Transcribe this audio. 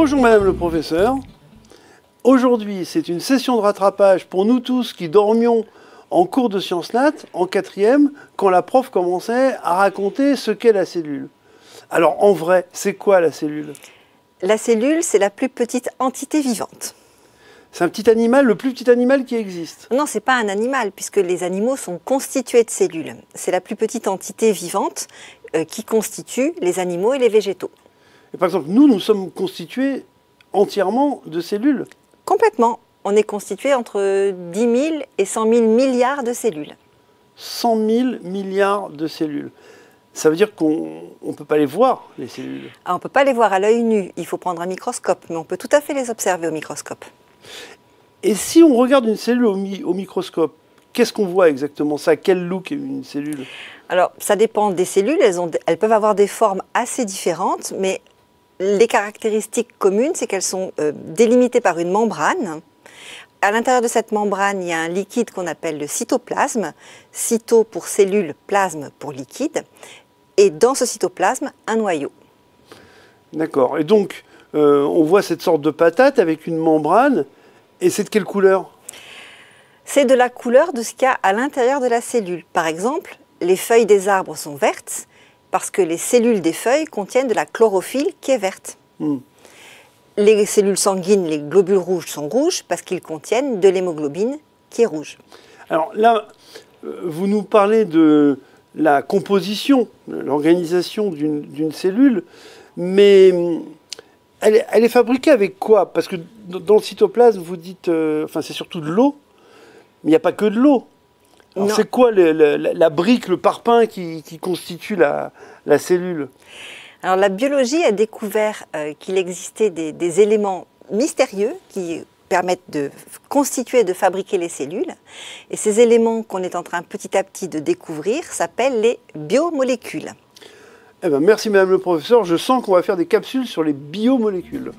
Bonjour Madame le professeur. Aujourd'hui, c'est une session de rattrapage pour nous tous qui dormions en cours de sciences nat, en 4e, quand la prof commençait à raconter ce qu'est la cellule. Alors en vrai, c'est quoi la cellule? La cellule, c'est la plus petite entité vivante. C'est un petit animal, le plus petit animal qui existe. Non, ce n'est pas un animal, puisque les animaux sont constitués de cellules. C'est la plus petite entité vivante qui constitue les animaux et les végétaux. Et par exemple, nous sommes constitués entièrement de cellules. Complètement. On est constitué entre 10 000 et 100 000 milliards de cellules. 100 000 milliards de cellules. Ça veut dire qu'on ne peut pas les voir, les cellules. Ah, on ne peut pas les voir à l'œil nu, il faut prendre un microscope, mais on peut tout à fait les observer au microscope. Et si on regarde une cellule au microscope, qu'est-ce qu'on voit exactement? Ça a quel look une cellule? Alors, ça dépend des cellules, elles peuvent avoir des formes assez différentes, mais les caractéristiques communes, c'est qu'elles sont délimitées par une membrane. À l'intérieur de cette membrane, il y a un liquide qu'on appelle le cytoplasme. Cyto pour cellule, plasme pour liquide. Et dans ce cytoplasme, un noyau. D'accord. Et donc, on voit cette sorte de patate avec une membrane. Et c'est de quelle couleur? C'est de la couleur de ce qu'il y a à l'intérieur de la cellule. Par exemple, les feuilles des arbres sont vertes parce que les cellules des feuilles contiennent de la chlorophylle qui est verte. Les cellules sanguines, les globules rouges, sont rouges parce qu'ils contiennent de l'hémoglobine qui est rouge. Alors là, vous nous parlez de la composition, de l'organisation d'une cellule, mais elle est fabriquée avec quoi? Parce que dans le cytoplasme, vous dites, enfin c'est surtout de l'eau, mais il n'y a pas que de l'eau. C'est quoi la brique, le parpaing qui constitue la cellule? Alors la biologie a découvert qu'il existait des éléments mystérieux qui permettent de constituer et de fabriquer les cellules. Et ces éléments qu'on est en train petit à petit de découvrir s'appellent les biomolécules. Eh ben, merci Madame le professeur, je sens qu'on va faire des capsules sur les biomolécules.